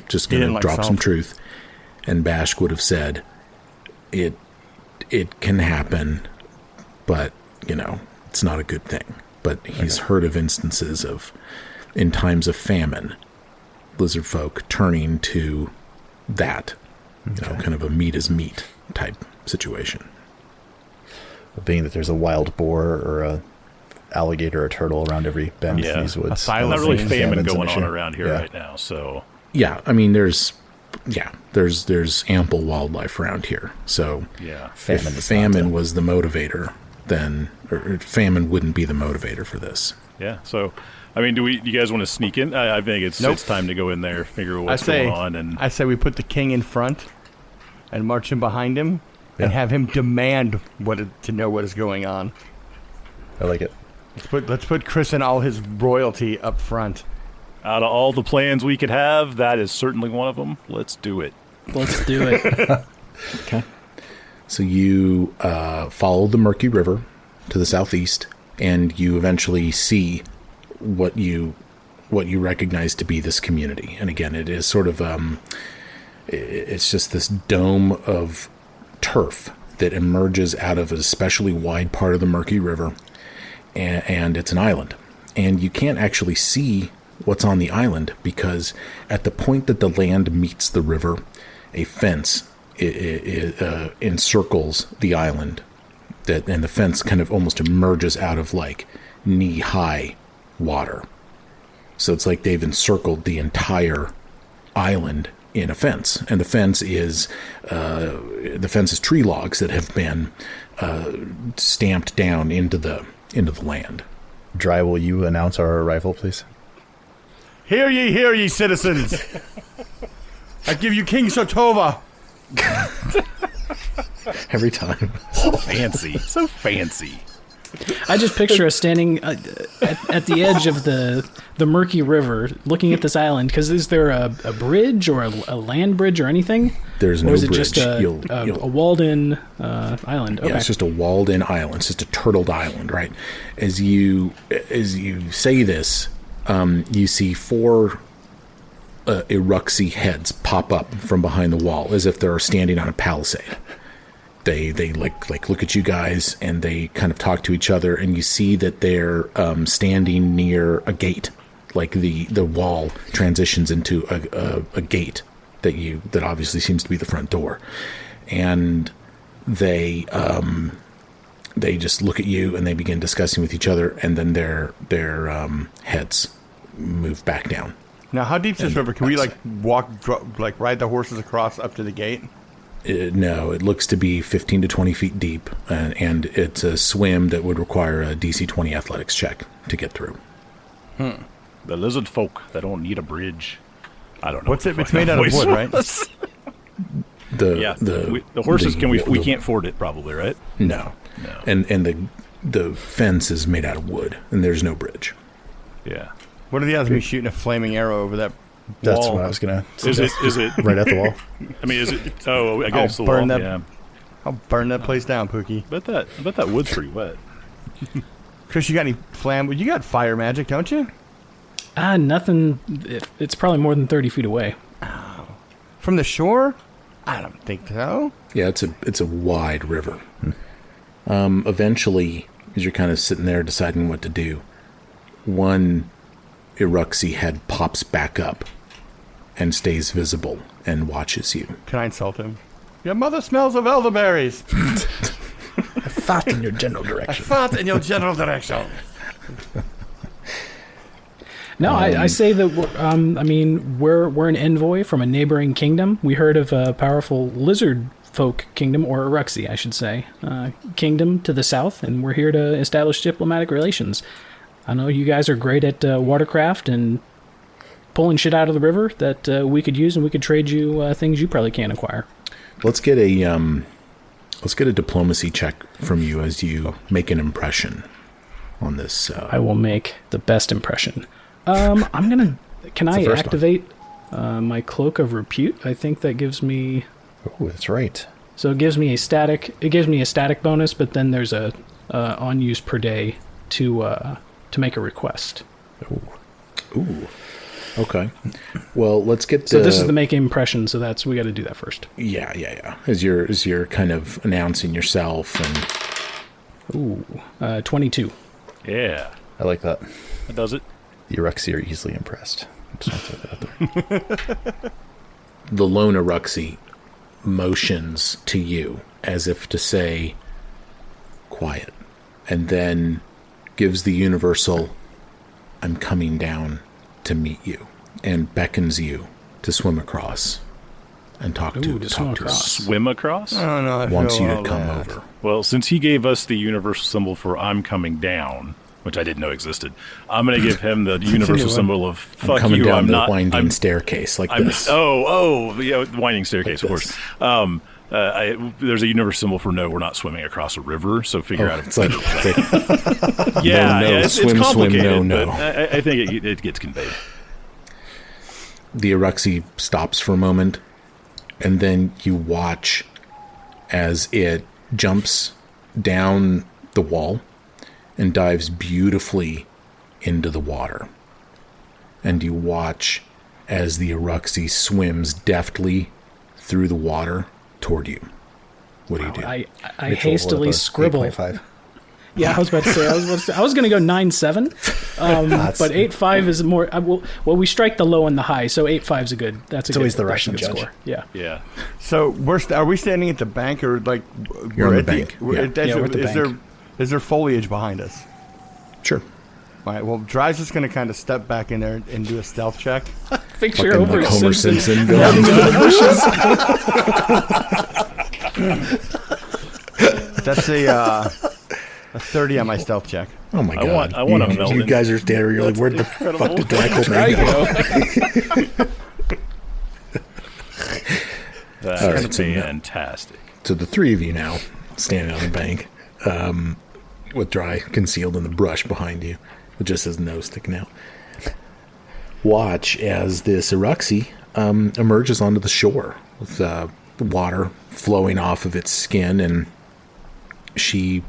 just going to drop some truth. And Bash would have said, it can happen, but, it's not a good thing. But he's heard of instances of, in times of famine, lizard folk turning to that, kind of a meat is meat type situation. Being that there's a wild boar or a alligator or turtle around every bend in these woods. silent Not really Famines famine an going on issue. around here right now, so Yeah, I mean, there's ample wildlife around here. So yeah. Famine if is famine not was the motivator, then or famine wouldn't be the motivator for this. Yeah. So, I mean, do you guys want to sneak in? I think it's time to go in there, figure out what's going on, and I say we put the king in front and march him behind him and have him demand to know what is going on. I like it. Let's put Chris and all his royalty up front. out of all the plans we could have, that is certainly one of them. Let's do it. Let's do it. Okay. So you follow the Murky River to the southeast, and you eventually see what you recognize to be this community. And again, it is sort of it's just this dome of turf that emerges out of an especially wide part of the Murky River, and it's an island. And you can't actually see what's on the island because at the point that the land meets the river, a fence encircles the island, and the fence kind of almost emerges out of like knee-high water. So it's like they've encircled the entire island in a fence, and the fence is tree logs that have been stamped down into the land. Dry, will you announce our arrival, please? Hear ye, citizens! I give you King Sotova! Every time. So fancy. So fancy. I just picture us standing at the edge of the Murky River, looking at this island. Because is there a bridge or a land bridge or anything? There's no or is it bridge. just a walled-in island? Okay. Yeah, it's just a walled-in island. It's just a turtled island, right? As you say this, you see 4 Iruxi heads pop up from behind the wall, as if they're standing on a palisade. They like look at you guys, and they kind of talk to each other, and you see that they're standing near a gate. Like the wall transitions into a gate that obviously seems to be the front door, and they just look at you, and they begin discussing with each other, and then their heads move back down. Now, how deep is this river? Can we ride the horses across up to the gate? No, it looks to be 15 to 20 feet deep, and it's a swim that would require a DC 20 athletics check to get through. The lizard folk, they don't need a bridge. I don't know. What's it? It's made out of wood, right? The horses we can't ford it probably, right? No. And the fence is made out of wood, and there's no bridge. Yeah. What are the odds of me shooting a flaming arrow over that That's wall? what I was gonna. Is it right at the wall? I mean, is it? Oh, I guess I'll the burn wall. that- Yeah. I'll burn that place down, Pookie. I bet that wood's pretty wet. Chris, you got any You got fire magic, don't you? Nothing. It's probably more than 30 feet away. From the shore? I don't think so. Yeah, it's a wide river. Eventually, as you're kind of sitting there deciding what to do, one Iruxi head pops back up and stays visible and watches you. Can I insult him? Your mother smells of elderberries. I thought in your general I direction. fought in your general direction. No, I say that we're an envoy from a neighboring kingdom. We heard of a powerful lizard folk kingdom, or Iruxi, I should say, kingdom to the south, and we're here to establish diplomatic relations. I know you guys are great at watercraft and pulling shit out of the river that we could use, and we could trade you things you probably can't acquire. Let's get a diplomacy check from you as you make an impression on this. I will make the best impression. Can I activate my Cloak of Repute? I think that gives me... Oh, that's right. So it gives me a static bonus, but then there's a on use per day to make a request. Ooh. Okay. Well, let's get. So this is the make impression. So we got to do that first. Yeah. As you're kind of announcing yourself and. 22. Yeah, I like that. that does it. The Iruxi are easily impressed. Just want to throw that out there. The lone Iruxi motions to you as if to say, quiet, and then gives the universal, I'm coming down to meet you, and beckons you to swim across and talk to us. Swim across? Oh, no, Wants you to come over. Well, since he gave us the universal symbol for I'm coming down, which I didn't know existed, I'm going to give him the universal symbol of fuck I'm coming you. down I'm the not winding staircase like this. Yeah, winding staircase, Like of course. There's a universal symbol for no, we're not swimming across a river. So figure out. It's like It's swim, complicated. no. But I think it gets conveyed. The Iruxi stops for a moment, and then you watch as it jumps down the wall and dives beautifully into the water. And you watch as the Iruxi swims deftly through the water toward you. What do you do? I Mitchell, hastily what about scribble. 8.5? Yeah, I was about to say. I was going to go 9.7, but 8.5 is more. We strike the low and the high, so 8.5 is a good. That's always the that's a Russian good judge. score. Yeah. Yeah. So are we standing at the bank, or like You're on the bank. we're at the bank. Is there foliage behind us? Sure. All right. Well, Dry's just going to kind of step back in there and do a stealth check. Picture Fucking over like Homer Simpson. Simpson going into the bushes. That's a 30 on my stealth check. Oh my god! I want a Melvin. You guys are standing. You're like, where the fuck did Draco go? That's All right, so fantastic. So the three of you now standing on the bank, with Dry concealed in the brush behind you, with just his nose sticking out. Watch as this Iruxi emerges onto the shore with the water flowing off of its skin, and she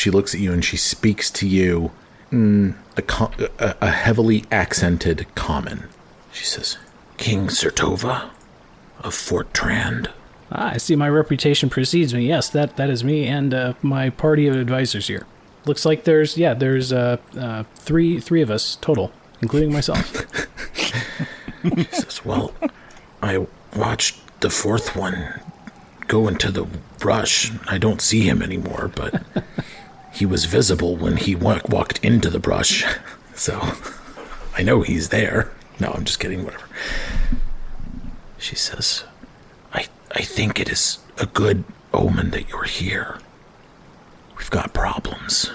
looks at you and she speaks to you a heavily accented common. She says, King Sertova of Fort Trand. I see my reputation precedes me. Yes, that is me and my party of advisors here. Looks like there's three of us total, including myself. She says, well, I watched the fourth one go into the brush. I don't see him anymore, but he was visible when he walked into the brush. So I know he's there. No, I'm just kidding, whatever. She says, I think it is a good omen that you're here. We've got problems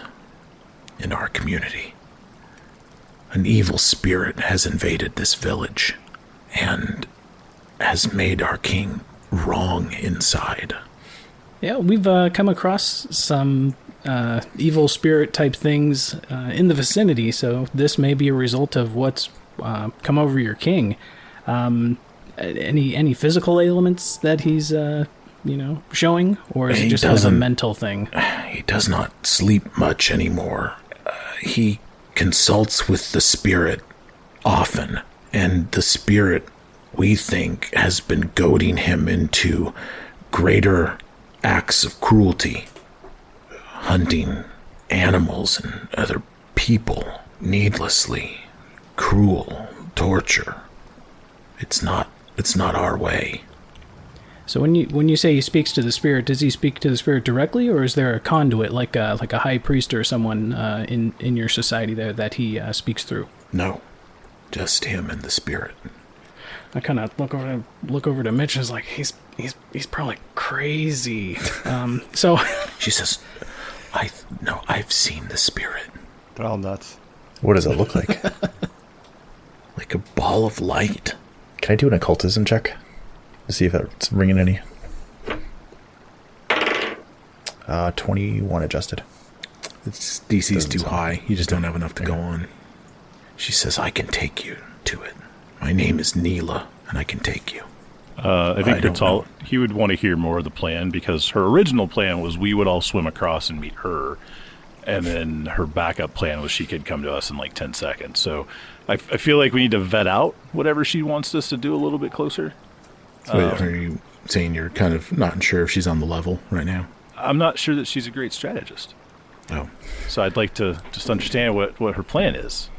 in our community. An evil spirit has invaded this village and has made our king wrong inside. Yeah, we've come across some evil spirit type things in the vicinity, so this may be a result of what's come over your king. Any physical ailments that he's showing, or is it just kind of a mental thing? He does not sleep much anymore. He consults with the spirit often, and the spirit, we think, has been goading him into greater acts of cruelty, hunting animals and other people needlessly, cruel torture. It's not our way. So when you say he speaks to the spirit, does he speak to the spirit directly, or is there a conduit like a high priest or someone in your society there that he speaks through? No, Just him and the spirit. I kind of look over to Mitch and is like, he's probably crazy. So She says, I've seen the spirit. They're all nuts. What does it look like? Like a ball of light. Can I do an occultism check to see if it's ringing any? 21 adjusted. It's DC's Doesn't too sound- high. You just don't have enough to go on. She says, I can take you to it. My name is Neela, and I can take you. I think I don't know. Kurtal, he would want to hear more of the plan, because her original plan was we would all swim across and meet her, and then her backup plan was she could come to us in like 10 seconds. So I feel like we need to vet out whatever she wants us to do a little bit closer. So are you saying you're kind of not sure if she's on the level right now? I'm not sure that she's a great strategist, Oh. so I'd like to just understand what her plan is.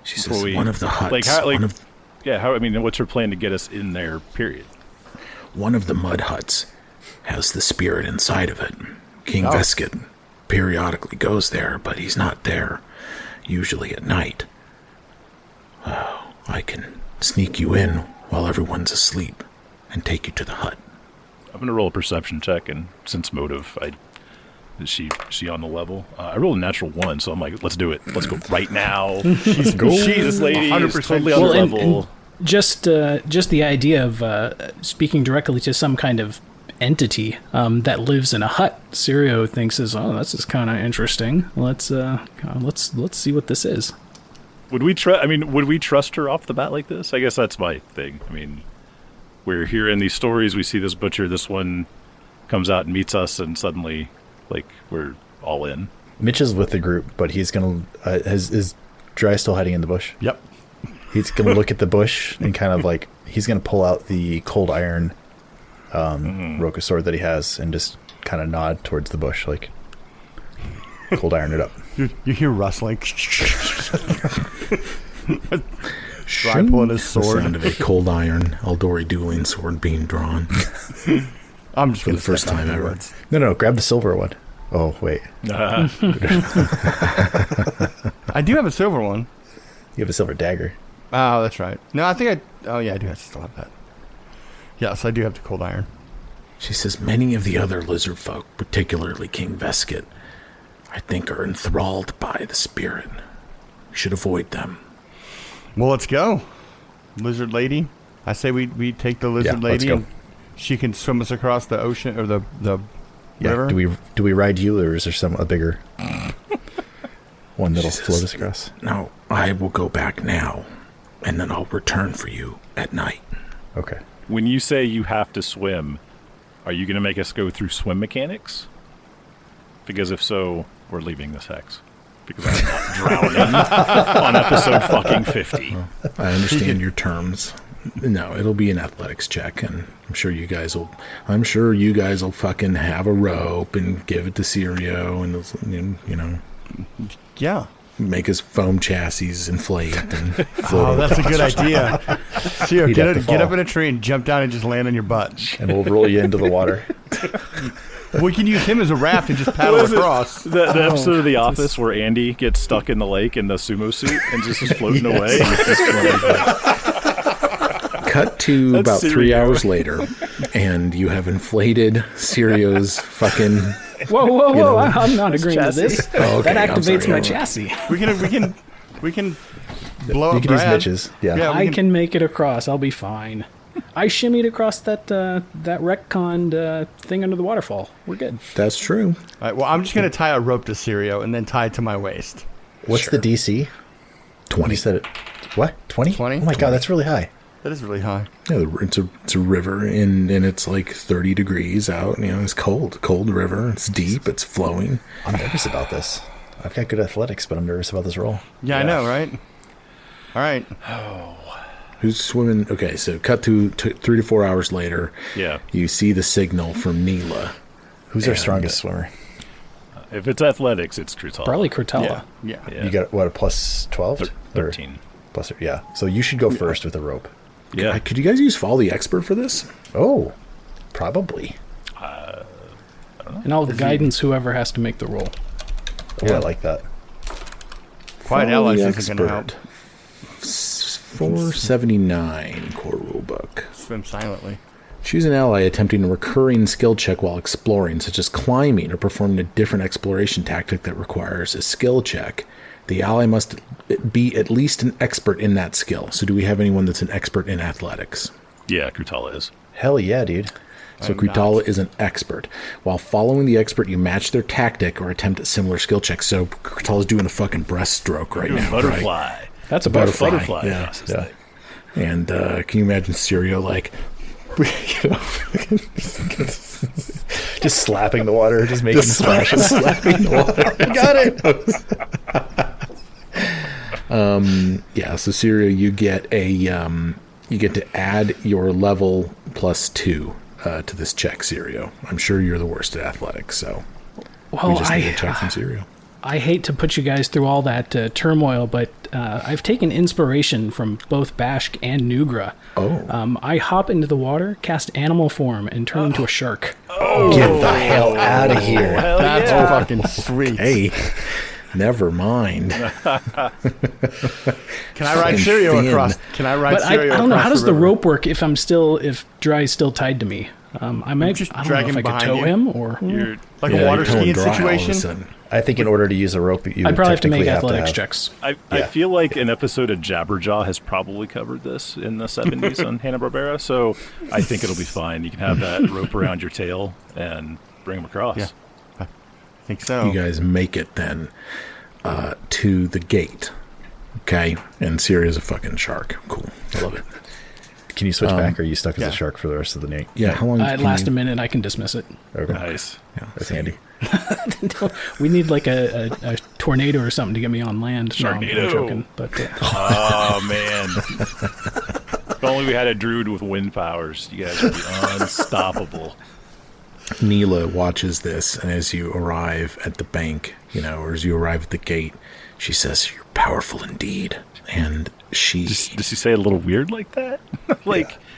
She Before says, we- one of the huts, like, how, like- one of Yeah, what's her plan to get us in there, period? One of the mud huts has the spirit inside of it. King Oh. Veskid periodically goes there, but he's not there, usually at night. I can sneak you in while everyone's asleep and take you to the hut. I'm going to roll a perception check and sense motive. Is she on the level? I rolled a natural 1, so I'm like, let's do it. Let's go right now. This lady is 100% totally on Well, the and- level. just the idea of speaking directly to some kind of entity that lives in a hut, Sirio thinks is, oh, this is kind of interesting. Let's see what this is. Would we trust her off the bat like this? I guess that's my thing. I mean, we're hearing these stories. We see this butcher. This one comes out and meets us, and suddenly, like, we're all in. Mitch is with the group, but he's going to... is Dry still hiding in the bush? Yep. He's going to look at the bush and kind of like... He's going to pull out the cold iron Roka sword that he has and just kind of nod towards the bush, like... Cold iron it up. You hear rustling. Dry pulling his The sword. sound of a cold iron Eldori dueling sword being drawn. I'm just For gonna the first step out time in the ever. woods. No, grab the silver one. Oh, wait. Uh, I do have a silver one. You have a silver dagger. Oh, that's right. No, I think oh yeah, I do still have that. Yes, I do have the cold iron. She says, many of the other lizard folk, particularly King Veskid, I think are enthralled by the spirit. We should avoid them. Well, let's go, lizard lady. I say we take the lizard Yeah, let's lady go. and she can swim us across the ocean or the Yeah. river. Do we ride you, or is there a bigger one that'll Jesus. float us across? No, I will go back now, and then I'll return for you at night. Okay. when you say you have to swim, are you going to make us go through swim mechanics? Because if so, we're leaving this hex. Because I'm not drowning on episode fucking 50. I understand your terms. No, it'll be an athletics check, and I'm sure you guys will fucking have a rope and give it to Sirio, and you know, Yeah. make his foam chassis inflate and float Oh, over. that's a good idea. Sierra, He'd get have to up fall. in a tree and jump down and just land on your butt. And we'll roll you into the water. We can use him as a raft and just paddle across. The episode of The Office where Andy gets stuck in the lake in the sumo suit and just is floating away. Cut to That's about 3 Sirio. hours later, and you have inflated Sirio's fucking. Whoa! I'm not agreeing to chassis. this. Oh, okay, That I'm activates sorry. my chassis. We can blow You up can use Brad. Mitch's. Yeah. Yeah. I can make it across. I'll be fine. I shimmied across that retconned thing under the waterfall. We're good. That's true. All right, well, I'm just going to tie a rope to Sirio and then tie it to my waist. What's the DC? 20. You said it. What? 20? 20? Oh my god, that's really high. That is really high. Yeah, it's a river, and it's like 30 degrees out. You know, it's cold river. It's deep. It's flowing. I'm nervous about this. I've got good athletics, but I'm nervous about this roll. Yeah, I know, right? All right. Who's swimming? Okay, so cut to 3 to 4 hours later. Yeah. You see the signal from Neela. Who's our strongest swimmer? If it's athletics, it's Trutal. Probably Cortella. Yeah. Yeah. You got, what, a plus 12? Or 13. Plus, yeah. So you should go first with a rope. Yeah. Could you guys use Follow the Expert for this? Oh, probably. And I'll guidance whoever has to make the roll. Oh, I like that. Quiet Follow allies the isn't going to help. Expert. 479 core rulebook. Swim silently. Choose an ally attempting a recurring skill check while exploring, such as climbing or performing a different exploration tactic that requires a skill check. The ally must be at least an expert in that skill. So do we have anyone that's an expert in athletics? Yeah, Krutala is. Hell yeah, dude. So Krutala is an expert. While following the expert, you match their tactic or attempt a similar skill check. So Krutala's doing a fucking breaststroke right now. Butterfly. Right? That's a butterfly. Butterfly. Yeah. Yeah. And can you imagine Sirio like, you know, Just slapping the water, just making splashes. slapping the water? Got it. Yeah. So Sirio, you get to add your level +2 to this check, Sirio. I'm sure you're the worst at athletics, so we Well, just need a check from Sirio. I hate to put you guys through all that turmoil, but I've taken inspiration from both Bashk and Nugra. Oh. I hop into the water, cast animal form, and turn into a shark. Get the hell out of here. Hell That's yeah. fucking sweet. Hey, never mind. Can I ride Sirio Finn. across? Can I ride But I Sirio don't know, across how does the river? rope work if Dry is still tied to me? I might just I don't drag know if him I could behind tow you. him or You're, Like Yeah, a water you're towing skiing dry all of a situation? sudden. I think in order to use a rope, you I'd would probably have to technically make have athletics have- checks. I Yeah. feel like an episode of Jabberjaw has probably covered this in the 70s on Hanna-Barbera, so I think it'll be fine. You can have that rope around your tail and bring him across. Yeah. I think so. You guys make it then to the gate. Okay? And Siria's a fucking shark. Cool. I love it. Can you switch back, or are you stuck as yeah. a shark for the rest of the night? Yeah, how long It can lasts you... a minute. I can dismiss it. Okay. Nice. Yeah, That's handy. We need like a tornado or something to get me on land. No, I'm Sharknado. joking, but Oh, man. If only we had a druid with wind powers. You guys would be unstoppable. Neela watches this, and as you arrive at the bank, or as you arrive at the gate, she says, "You're powerful indeed." And she... Does she say it a little weird like that?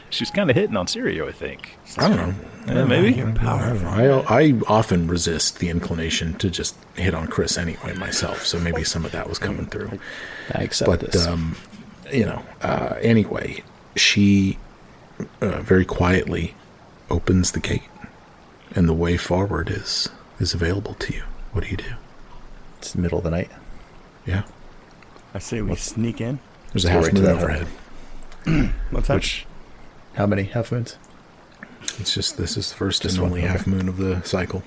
She's kind of hitting on Sirio, I think. I don't know. Maybe. I often resist the inclination to just hit on Chris anyway myself, so maybe some of that was coming through. I accept But, this. anyway, she very quietly opens the gate, and the way forward is available to you. What do you do? It's the middle of the night. Yeah. I say we sneak in. There's a Go half right to moon that overhead. What's that? How many half moons? It's just, this is the first Just and one, only okay. half moon of the cycle.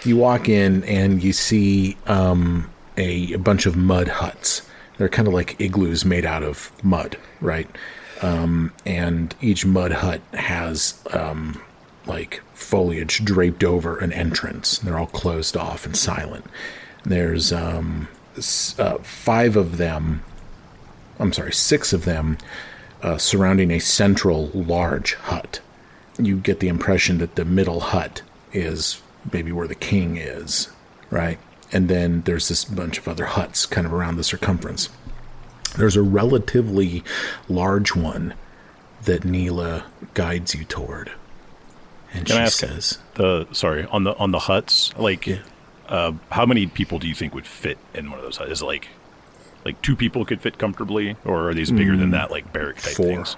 You walk in and you see a bunch of mud huts. They're kind of like igloos made out of mud, right? And each mud hut has like foliage draped over an entrance. They're all closed off and silent. There's 6 of them surrounding a central large hut. You get the impression that the middle hut is maybe where the king is, right? And then there's this bunch of other huts kind of around the circumference. There's a relatively large one that Neela guides you toward. And Can I she ask says, on the huts, how many people do you think would fit in one of those huts? Is it like 2 people could fit comfortably, or are these bigger than that, like barrack type 4. things?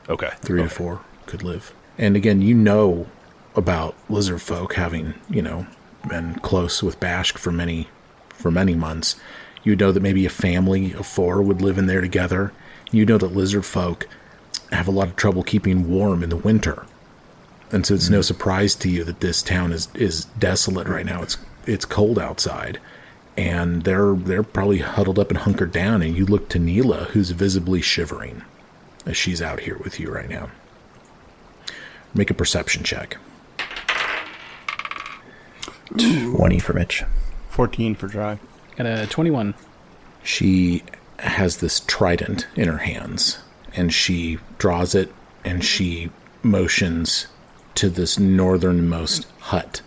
Okay. 3 to 4 could live. And again, about lizard folk having, been close with Bashk for many months. You know that maybe a family of 4 would live in there together. You know that lizard folk have a lot of trouble keeping warm in the winter. And so it's no surprise to you that this town is desolate right now. It's cold outside. And they're probably huddled up and hunkered down, and you look to Neela, who's visibly shivering as she's out here with you right now. Make a perception check. 20 for Mitch. 14 for Dry. Got a 21. She has this trident in her hands, and she draws it, and she motions to this northernmost hut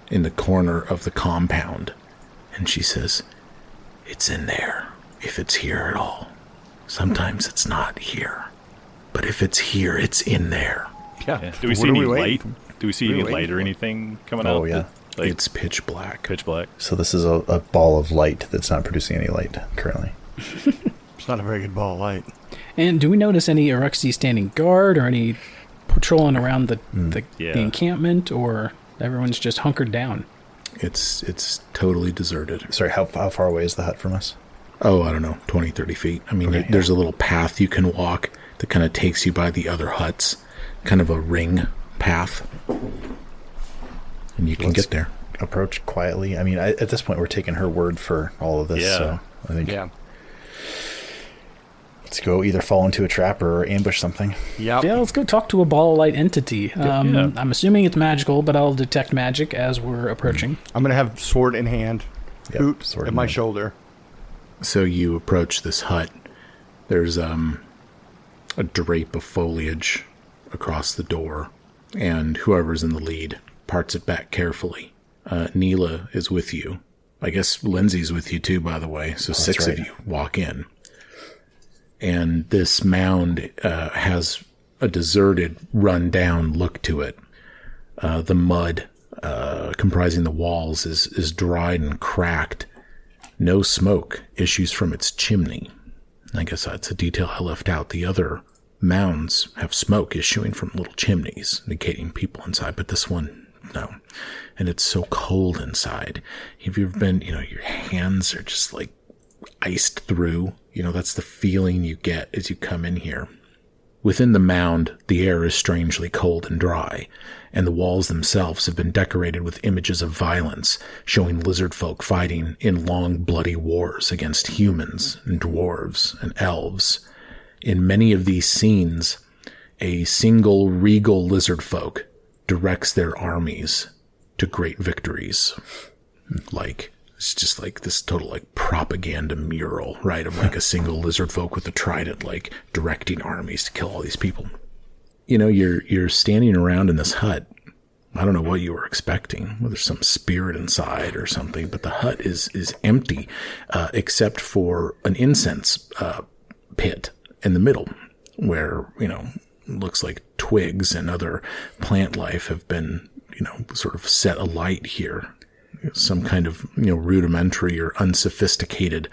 in the corner of the compound. And she says, "It's in there, if it's here at all. Sometimes it's not here. But if it's here, it's in there." Yeah. Do we What see are any we light? waiting? Do we see What are any we light waiting or for? anything coming Oh, out? yeah. It's pitch black. Pitch black. So this is a ball of light that's not producing any light currently. It's not a very good ball of light. And do we notice any Iruxi standing guard or any patrolling around the encampment, or everyone's just hunkered down? It's totally deserted. Sorry, how far away is the hut from us? Oh, I don't know, 20, 30 feet. I mean, there's a little path you can walk that kind of takes you by the other huts, kind of a ring path, and you can get there. Approach quietly. I mean, at this point, we're taking her word for all of this, so I think let's go either fall into a trap or ambush something. Yeah, let's go talk to a ball of light entity. I'm assuming it's magical, but I'll detect magic as we're approaching. I'm going to have sword in hand, boot sword at in my hand. shoulder. So you approach this hut. There's a drape of foliage across the door, and whoever's in the lead parts it back carefully. Neela is with you. I guess Lindsay's with you too, by the way. So 6 of you walk in. And this mound has a deserted, run-down look to it. The mud comprising the walls is dried and cracked. No smoke issues from its chimney. I guess that's a detail I left out. The other mounds have smoke issuing from little chimneys, indicating people inside, but this one, no. And it's so cold inside. Have you ever been, your hands are just like iced through? That's the feeling you get as you come in here. Within the mound, the air is strangely cold and dry, and the walls themselves have been decorated with images of violence, showing lizard folk fighting in long, bloody wars against humans and dwarves and elves. In many of these scenes, a single regal lizard folk directs their armies to great victories. It's just like this total propaganda mural, right? Of a single lizard folk with a trident, directing armies to kill all these people. You're standing around in this hut. I don't know what you were expecting, whether there's some spirit inside or something, but the hut is empty, except for an incense pit in the middle where, looks like twigs and other plant life have been, sort of set alight here. Some kind of, rudimentary or unsophisticated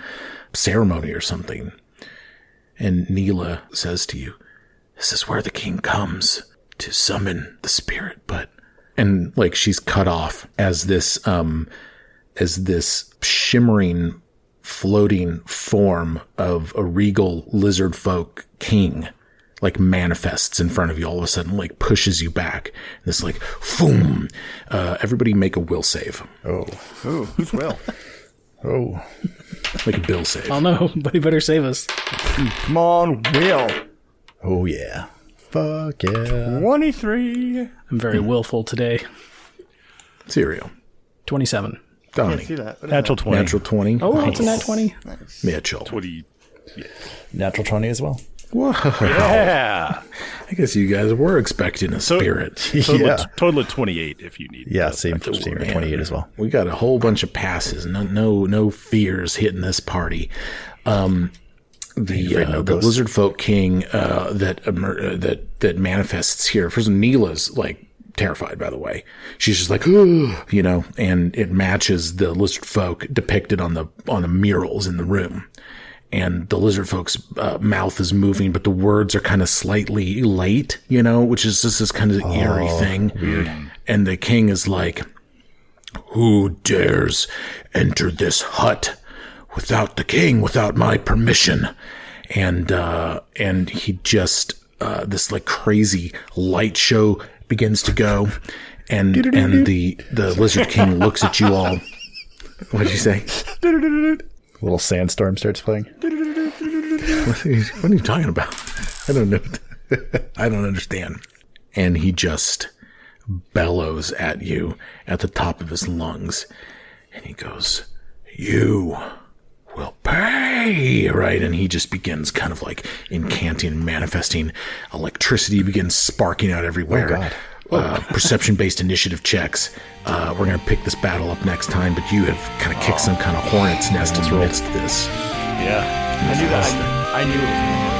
ceremony or something. And Neela says to you, "This is where the king comes to summon the spirit, but..." And she's cut off as this shimmering, floating form of a regal lizard folk king manifests in front of you all of a sudden, pushes you back. This boom. Everybody make a will save. Oh, Who's will? oh, Make a bill save. Oh no, but he better save us. Come on, will. oh yeah, fuck yeah. 23. I'm very willful today. Cereal. 27. Donnie. Can't see that. What is Natural that? 20. Natural 20. Oh, it's a nat 20. Mitchell. 20. Natural 20 as well. Whoa. Yeah. I guess you guys were expecting a spirit. Total of 28 if you need. Yeah, same for Man, 28 as well. We got a whole bunch of passes. No fears hitting this party. The lizard folk king that manifests here. First, Neela's terrified, by the way. She's just and it matches the lizard folk depicted on the murals in the room. And the lizard folk's mouth is moving, but the words are kind of slightly late, which is just this kind of eerie thing. Weird. And the king is like, "Who dares enter this hut without the king, without my permission?" And he just, this crazy light show begins to go. And the lizard king looks at you all. What did you say? A little sandstorm starts playing. What are you talking about? I don't know. I don't understand. And he just bellows at you at the top of his lungs. And he goes, "You will pay," right? And he just begins kind of incanting, manifesting. Electricity begins sparking out everywhere. Oh, God. Perception-based initiative checks. We're going to pick this battle up next time, but you have kind of kicked some kind of hornet's nest in the midst of this. Yeah. I knew that. I knew it was